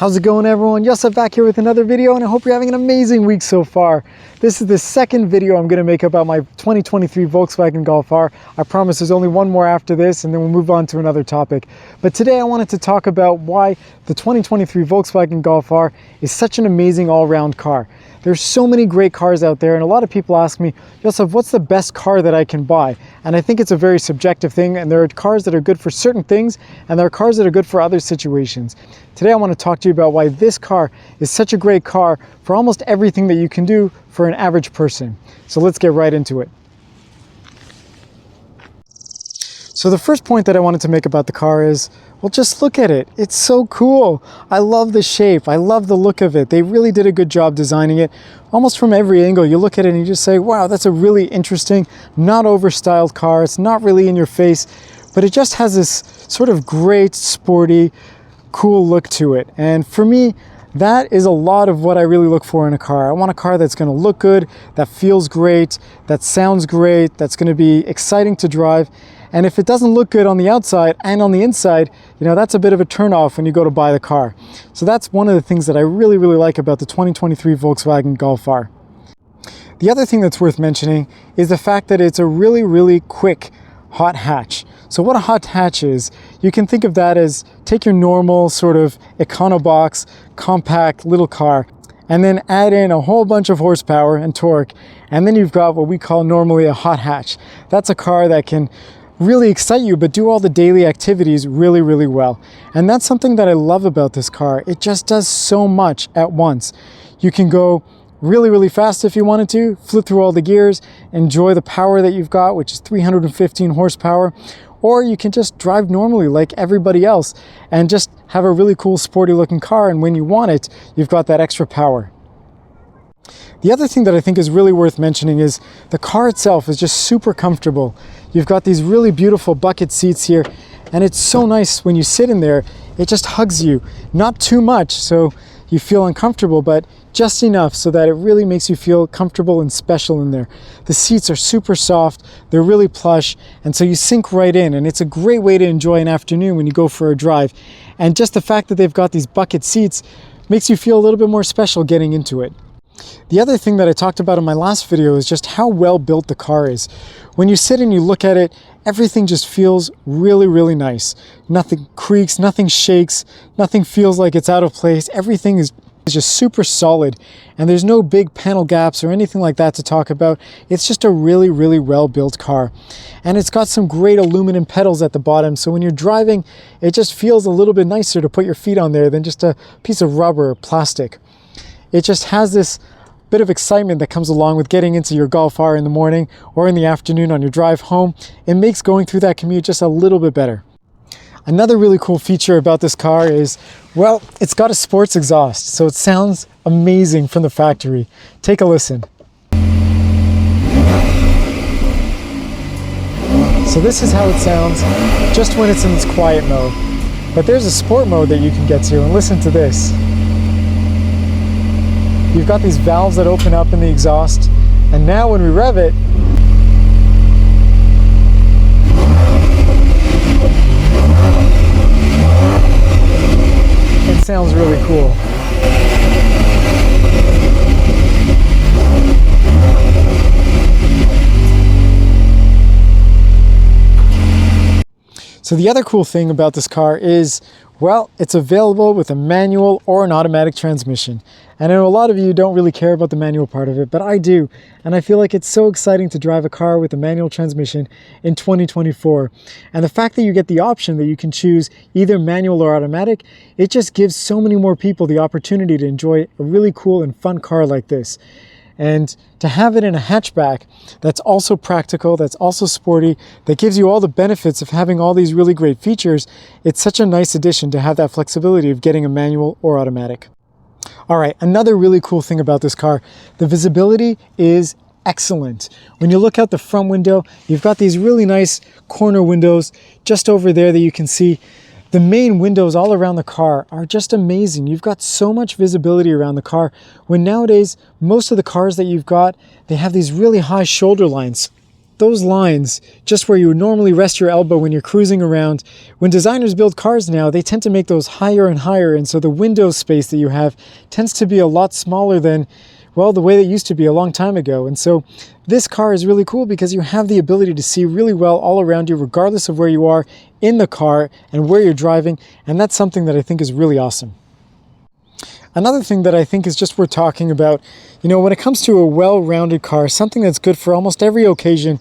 How's it going, everyone? Yosef back here with another video, and I hope you're having an amazing week so far. This is the second video I'm going to make about my 2023 Volkswagen Golf R. I promise there's only one more after this, and then we'll move on to another topic. But today I wanted to talk about why the 2023 Volkswagen Golf R is such an amazing all-round car. There's so many great cars out there, and a lot of people ask me, Yosef, what's the best car that I can buy? And I think it's a very subjective thing, and there are cars that are good for certain things, and there are cars that are good for other situations. Today I want to talk to you about why this car is such a great car for almost everything that you can do for an average person. So let's get right into it. So the first point that I wanted to make about the car is, well, just look at it. It's so cool. I love the shape. I love the look of it. They really did a good job designing it. Almost from every angle, you look at it and you just say, wow, that's a really interesting, not overstyled car. It's not really in your face, but it just has this sort of great, sporty, cool look to it. And for me, that is a lot of what I really look for in a car. I want a car that's going to look good, that feels great, that sounds great, that's going to be exciting to drive. And if it doesn't look good on the outside and on the inside, you know, that's a bit of a turnoff when you go to buy the car. So that's one of the things that I really like about the 2023 Volkswagen Golf R. The other thing that's worth mentioning is the fact that it's a really quick hot hatch. So what a hot hatch is, you can think of that as take your normal sort of econobox, compact little car, and then add in a whole bunch of horsepower and torque, and then you've got what we call normally a hot hatch. That's a car that can really excite you, but do all the daily activities really well. And that's something that I love about this car. It just does so much at once. You can go really fast if you wanted to, flip through all the gears, enjoy the power that you've got, which is 315 horsepower, or you can just drive normally like everybody else and just have a really cool sporty looking car, and when you want it, you've got that extra power. The other thing that I think is really worth mentioning is the car itself is just super comfortable. You've got these really beautiful bucket seats here, and it's so nice when you sit in there. It just hugs you, not too much so you feel uncomfortable, but just enough so that it really makes you feel comfortable and special in there. The seats are super soft, they're really plush, and so you sink right in, and it's a great way to enjoy an afternoon when you go for a drive. And just the fact that they've got these bucket seats makes you feel a little bit more special getting into it. The other thing that I talked about in my last video is just how well built the car is. When you sit and you look at it, everything just feels really nice. Nothing creaks, nothing shakes, nothing feels like it's out of place. Everything is just super solid, and there's no big panel gaps or anything like that to talk about. It's just a really well built car, and it's got some great aluminum pedals at the bottom, so when you're driving it just feels a little bit nicer to put your feet on there than just a piece of rubber or plastic. It just has this bit of excitement that comes along with getting into your Golf R in the morning or in the afternoon on your drive home. It makes going through that commute just a little bit better. Another really cool feature about this car is, well, it's got a sports exhaust, so it sounds amazing from the factory. Take a listen. So this is how it sounds just when it's in its quiet mode. But there's a sport mode that you can get to, and listen to this. You've got these valves that open up in the exhaust, and now when we rev it, it sounds really cool. So the other cool thing about this car is, well, it's available with a manual or an automatic transmission. And I know a lot of you don't really care about the manual part of it, but I do. And I feel like it's so exciting to drive a car with a manual transmission in 2024. And the fact that you get the option that you can choose either manual or automatic, it just gives so many more people the opportunity to enjoy a really cool and fun car like this. And to have it in a hatchback that's also practical, that's also sporty, that gives you all the benefits of having all these really great features, it's such a nice addition to have that flexibility of getting a manual or automatic. All right, another really cool thing about this car, the visibility is excellent. When you look out the front window, you've got these really nice corner windows just over there that you can see. The main windows all around the car are just amazing. You've got so much visibility around the car, when nowadays most of the cars that you've got, they have these really high shoulder lines. those lines, just where you would normally rest your elbow when you're cruising around, when designers build cars now, they tend to make those higher and higher, and so the window space that you have tends to be a lot smaller than, well, the way it used to be a long time ago. And so this car is really cool because you have the ability to see really well all around you, regardless of where you are in the car and where you're driving, and that's something that I think is really awesome. Another thing that I think is just worth talking about, when it comes to a well-rounded car, something that's good for almost every occasion,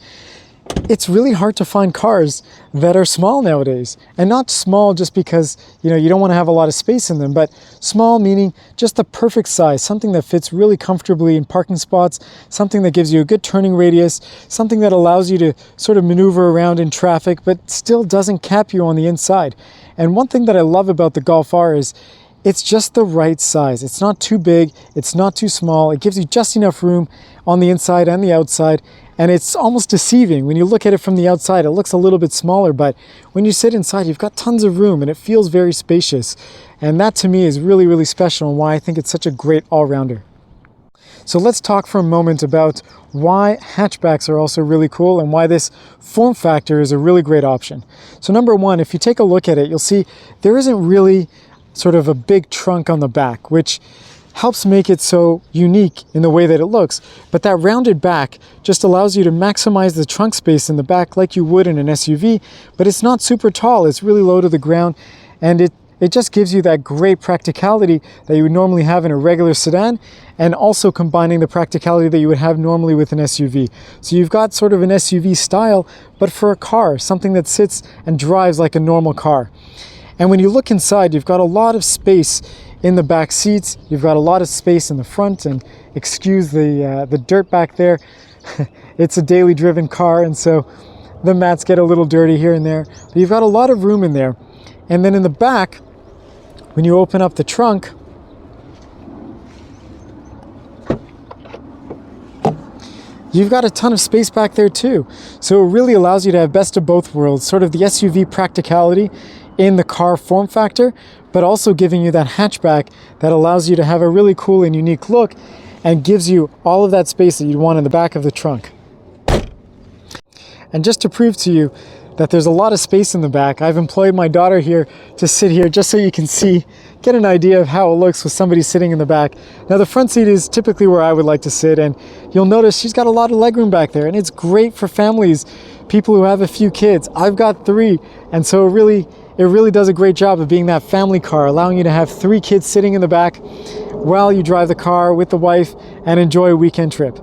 it's really hard to find cars that are small nowadays. And not small just because, you don't want to have a lot of space in them, but small meaning just the perfect size, something that fits really comfortably in parking spots, something that gives you a good turning radius, something that allows you to sort of maneuver around in traffic, but still doesn't cap you on the inside. And one thing that I love about the Golf R is it's just the right size. It's not too big, it's not too small. It gives you just enough room on the inside and the outside, and it's almost deceiving. When you look at it from the outside, it looks a little bit smaller, but when you sit inside, you've got tons of room and it feels very spacious. And that to me is really, really special and why I think it's such a great all-rounder. So let's talk for a moment about why hatchbacks are also really cool and why this form factor is a really great option. So number one, if you take a look at it, you'll see there isn't really sort of a big trunk on the back, which helps make it so unique in the way that it looks. But that rounded back just allows you to maximize the trunk space in the back like you would in an SUV, but it's not super tall, it's really low to the ground, and it just gives you that great practicality that you would normally have in a regular sedan, and also combining the practicality that you would have normally with an SUV. So you've got sort of an SUV style, but for a car, something that sits and drives like a normal car. And when you look inside, you've got a lot of space in the back seats. You've got a lot of space in the front, and excuse the dirt back there. It's a daily driven car, and so the mats get a little dirty here and there. But you've got a lot of room in there. And then in the back, when you open up the trunk, you've got a ton of space back there too. So it really allows you to have best of both worlds, sort of the SUV practicality in the car form factor, but also giving you that hatchback that allows you to have a really cool and unique look and gives you all of that space that you'd want in the back of the trunk. And just to prove to you that there's a lot of space in the back, I've employed my daughter here to sit here just so you can get an idea of how it looks with somebody sitting in the back. Now the front seat is typically where I would like to sit, and you'll notice she's got a lot of legroom back there, and it's great for families, people who have a few kids. I've got 3, and so it really does a great job of being that family car, allowing you to have 3 kids sitting in the back while you drive the car with the wife and enjoy a weekend trip.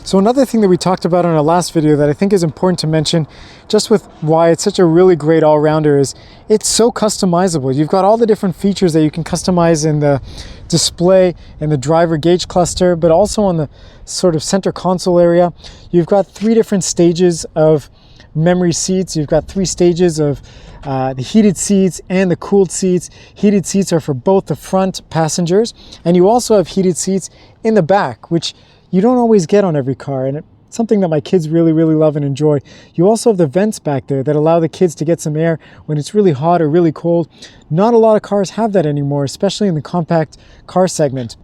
So another thing that we talked about in our last video that I think is important to mention, just with why it's such a really great all-rounder, is it's so customizable. You've got all the different features that you can customize in the display, in the driver gauge cluster, but also on the sort of center console area. You've got 3 different stages of memory seats. You've got 3 stages of the heated seats and the cooled seats. Heated seats are for both the front passengers, and you also have heated seats in the back, which you don't always get on every car, and it's something that my kids really, really love and enjoy. You also have the vents back there that allow the kids to get some air when it's really hot or really cold. Not a lot of cars have that anymore, especially in the compact car segment.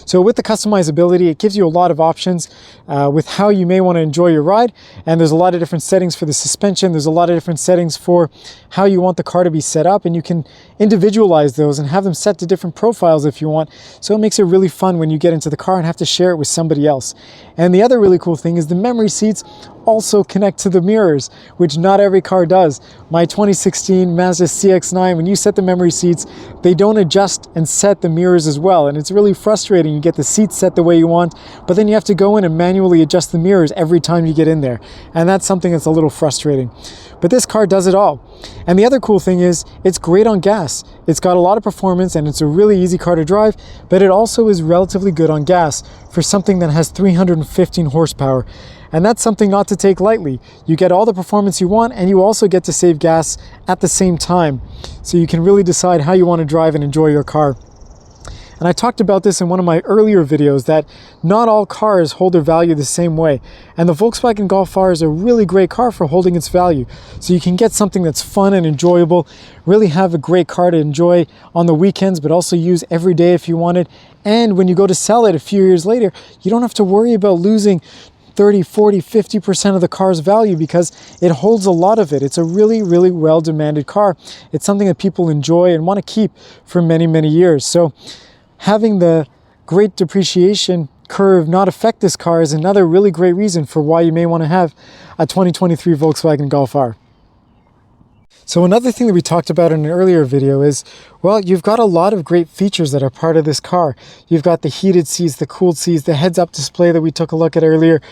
So with the customizability, it gives you a lot of options with how you may want to enjoy your ride. And there's a lot of different settings for the suspension. There's a lot of different settings for how you want the car to be set up. And you can individualize those and have them set to different profiles if you want. So it makes it really fun when you get into the car and have to share it with somebody else. And the other really cool thing is the memory seats also connect to the mirrors, which not every car does. My 2016 Mazda CX-9, when you set the memory seats, they don't adjust and set the mirrors as well. And it's really frustrating. You get the seats set the way you want, but then you have to go in and manually adjust the mirrors every time you get in there. And that's something that's a little frustrating. But this car does it all. And the other cool thing is it's great on gas. It's got a lot of performance and it's a really easy car to drive, but it also is relatively good on gas for something that has 315 horsepower. And that's something not to take lightly. You get all the performance you want, and you also get to save gas at the same time. So you can really decide how you want to drive and enjoy your car. And I talked about this in one of my earlier videos, that not all cars hold their value the same way. And the Volkswagen Golf R is a really great car for holding its value. So you can get something that's fun and enjoyable, really have a great car to enjoy on the weekends, but also use every day if you want it. And when you go to sell it a few years later, you don't have to worry about losing 30, 40, 50% of the car's value because it holds a lot of it. It's a really, really well-demanded car. It's something that people enjoy and want to keep for many, many years. So having the great depreciation curve not affect this car is another really great reason for why you may want to have a 2023 Volkswagen Golf R. So another thing that we talked about in an earlier video is, well, you've got a lot of great features that are part of this car. You've got the heated seats, the cooled seats, the heads-up display that we took a look at earlier.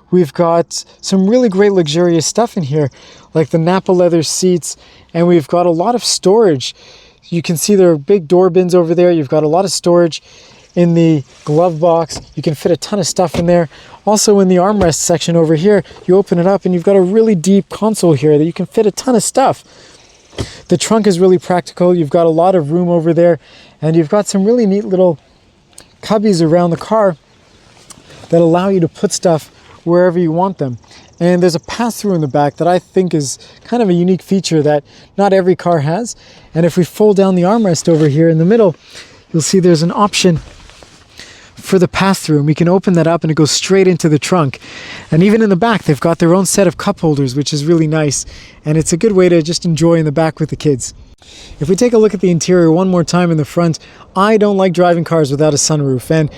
We've got some really great luxurious stuff in here, like the Napa leather seats, and we've got a lot of storage. You can see there are big door bins over there. You've got a lot of storage in the glove box. You can fit a ton of stuff in there. Also in the armrest section over here, you open it up and you've got a really deep console here that you can fit a ton of stuff. The trunk is really practical. You've got a lot of room over there, and you've got some really neat little cubbies around the car that allow you to put stuff wherever you want them. And there's a pass-through in the back that I think is kind of a unique feature that not every car has. And if we fold down the armrest over here in the middle, you'll see there's an option for the pass-through, and we can open that up and it goes straight into the trunk. And even in the back, they've got their own set of cup holders, which is really nice, and it's a good way to just enjoy in the back with the kids. If we take a look at the interior one more time in the front, I don't like driving cars without a sunroof, and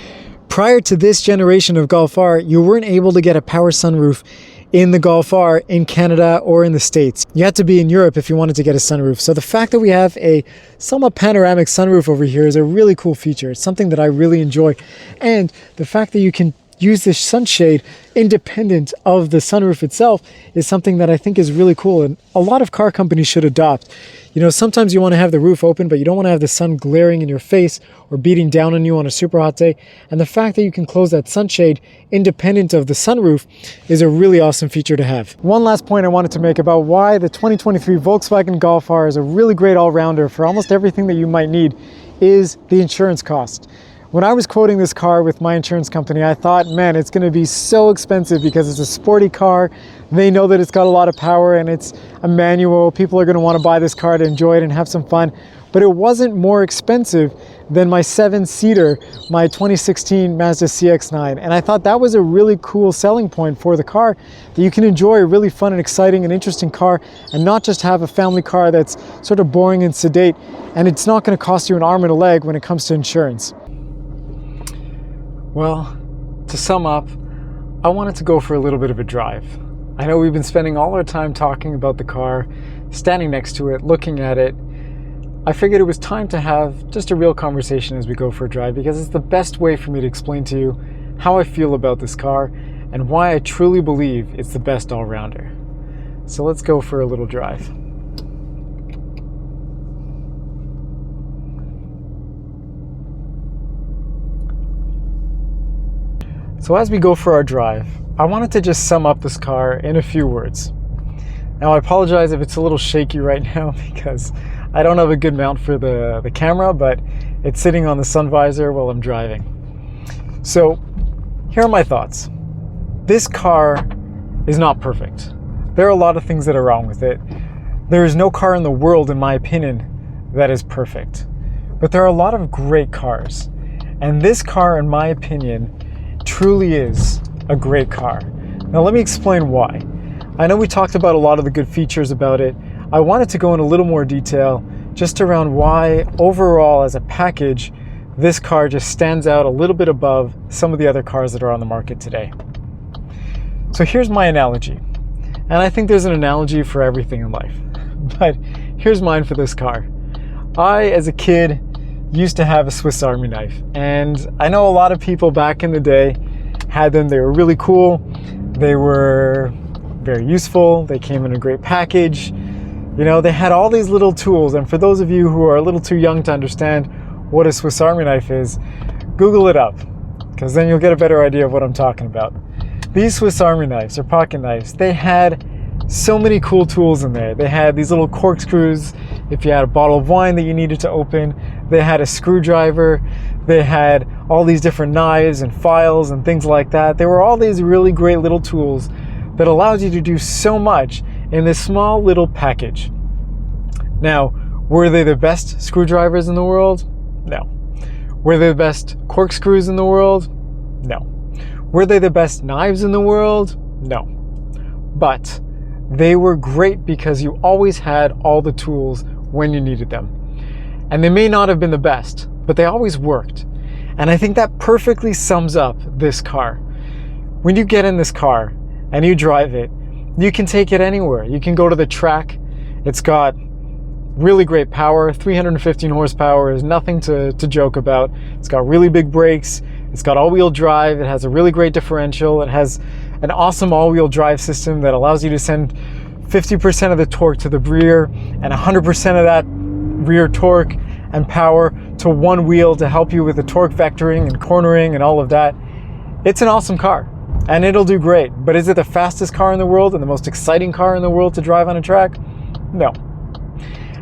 prior to this generation of Golf R, you weren't able to get a power sunroof in the Golf R in Canada or in the States. You had to be in Europe if you wanted to get a sunroof. So the fact that we have a somewhat panoramic sunroof over here is a really cool feature. It's something that I really enjoy. And the fact that you can use this sunshade independent of the sunroof itself is something that I think is really cool, and a lot of car companies should adopt. You know, sometimes you want to have the roof open, but you don't want to have the sun glaring in your face or beating down on you on a super hot day. And the fact that you can close that sunshade independent of the sunroof is a really awesome feature to have. One last point I wanted to make about why the 2023 Volkswagen Golf R is a really great all-rounder for almost everything that you might need is the insurance cost. When I was quoting this car with my insurance company, I thought, man, it's going to be so expensive because it's a sporty car. They know that it's got a lot of power and it's a manual. People are going to want to buy this car to enjoy it and have some fun. But it wasn't more expensive than my 7-seater, my 2016 Mazda CX-9. And I thought that was a really cool selling point for the car, that you can enjoy a really fun and exciting and interesting car and not just have a family car that's sort of boring and sedate. And it's not going to cost you an arm and a leg when it comes to insurance. Well, to sum up, I wanted to go for a little bit of a drive. I know we've been spending all our time talking about the car, standing next to it, looking at it. I figured it was time to have just a real conversation as we go for a drive, because it's the best way for me to explain to you how I feel about this car and why I truly believe it's the best all-rounder. So let's go for a little drive. So as we go for our drive, I wanted to just sum up this car in a few words. Now I apologize if it's a little shaky right now because I don't have a good mount for the camera, but it's sitting on the sun visor while I'm driving. So here are my thoughts. This car is not perfect. There are a lot of things that are wrong with it. There is no car in the world, in my opinion, that is perfect. But there are a lot of great cars. And this car, in my opinion, truly is a great car. Now let me explain why. I know we talked about a lot of the good features about it. I wanted to go in a little more detail just around why overall as a package this car just stands out a little bit above some of the other cars that are on the market today. So here's my analogy, and I think there's an analogy for everything in life, but here's mine for this car. I, as a kid, used to have a Swiss Army knife, and I know a lot of people back in the day had them. They were really cool, they were very useful, they came in a great package. You know, they had all these little tools, and for those of you who are a little too young to understand what a Swiss Army knife is, Google it up, because then you'll get a better idea of what I'm talking about. These Swiss Army knives, or pocket knives, they had so many cool tools in there. They had these little corkscrews if you had a bottle of wine that you needed to open. They had a screwdriver. They had all these different knives and files and things like that. There were all these really great little tools that allowed you to do so much in this small little package. Now, were they the best screwdrivers in the world? No. Were they the best corkscrews in the world? No. Were they the best knives in the world? No. But they were great because you always had all the tools when you needed them. And they may not have been the best, but they always worked. And I think that perfectly sums up this car. When you get in this car and you drive it, you can take it anywhere. You can go to the track. It's got really great power. 315 horsepower is nothing to joke about. It's got really big brakes. It's got all-wheel drive. It has a really great differential. It has an awesome all-wheel drive system that allows you to send 50% of the torque to the rear and 100% of that rear torque and power to one wheel to help you with the torque vectoring and cornering and all of that. It's an awesome car and it'll do great. But is it the fastest car in the world and the most exciting car in the world to drive on a track? No.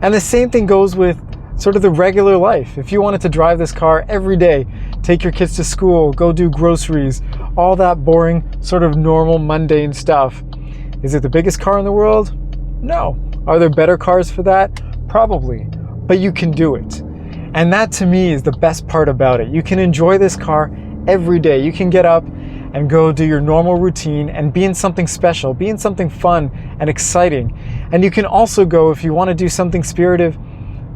And the same thing goes with sort of the regular life. If you wanted to drive this car every day, take your kids to school, go do groceries, all that boring, sort of normal, mundane stuff, is it the biggest car in the world? No. Are there better cars for that? Probably. But you can do it. And that to me is the best part about it. You can enjoy this car every day. You can get up and go do your normal routine and be in something special, be in something fun and exciting. And you can also go, if you want to do something spirited,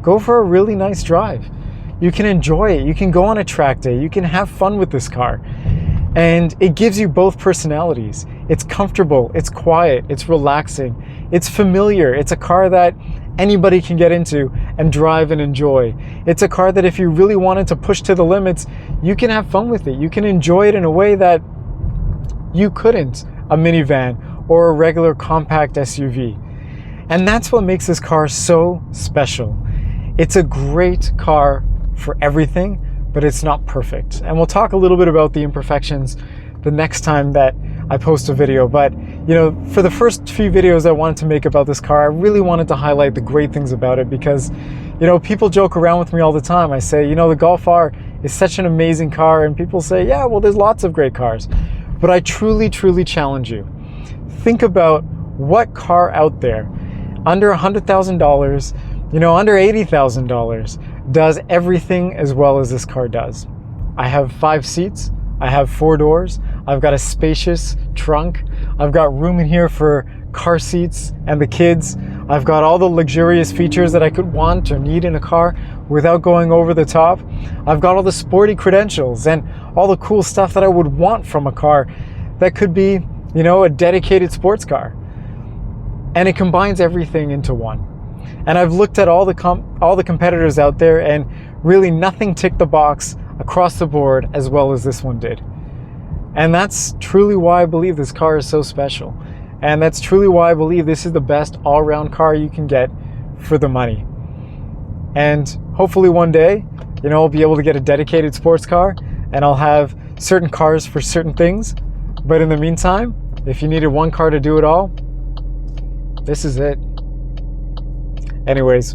go for a really nice drive. You can enjoy it. You can go on a track day. You can have fun with this car. And it gives you both personalities. It's comfortable, it's quiet, it's relaxing, it's familiar. It's a car that anybody can get into and drive and enjoy. It's a car that if you really wanted to push to the limits, you can have fun with it. You can enjoy it in a way that you couldn't a minivan or a regular compact SUV. And that's what makes this car so special. It's a great car for everything, but it's not perfect. And we'll talk a little bit about the imperfections the next time that I post a video. But you know, for the first few videos I wanted to make about this car, I really wanted to highlight the great things about it because, you know, people joke around with me all the time. I say, you know, the Golf R is such an amazing car, and people say, yeah, well, there's lots of great cars. But I truly, truly challenge you. Think about what car out there under $100,000, you know, under $80,000 does everything as well as this car does. I have 5 seats. I have 4 doors. I've got a spacious trunk. I've got room in here for car seats and the kids. I've got all the luxurious features that I could want or need in a car without going over the top. I've got all the sporty credentials and all the cool stuff that I would want from a car that could be, you know, a dedicated sports car. And it combines everything into one. And I've looked at all the competitors out there, and really nothing ticked the box across the board as well as this one did. And that's truly why I believe this car is so special. And that's truly why I believe this is the best all-around car you can get for the money. And hopefully one day, you know, I'll be able to get a dedicated sports car and I'll have certain cars for certain things. But in the meantime, if you needed one car to do it all, this is it. Anyways,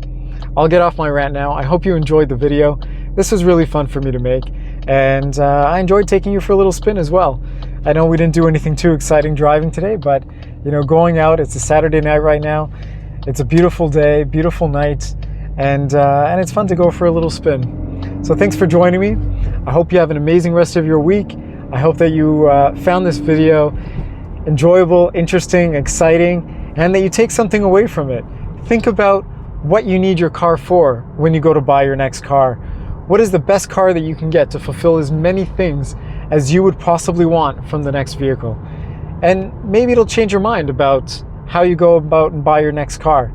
I'll get off my rant now. I hope you enjoyed the video. This was really fun for me to make, and I enjoyed taking you for a little spin as well. I know we didn't do anything too exciting driving today, but you know, going out, it's a Saturday night right now. It's a beautiful day, beautiful night, and it's fun to go for a little spin. So thanks for joining me. I hope you have an amazing rest of your week. I hope that you found this video enjoyable, interesting, exciting, and that you take something away from it. Think about what you need your car for when you go to buy your next car. What is the best car that you can get to fulfill as many things as you would possibly want from the next vehicle? And maybe it'll change your mind about how you go about and buy your next car.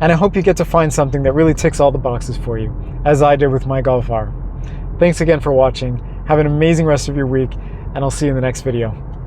And I hope you get to find something that really ticks all the boxes for you, as I did with my Golf R. Thanks again for watching. Have an amazing rest of your week, and I'll see you in the next video.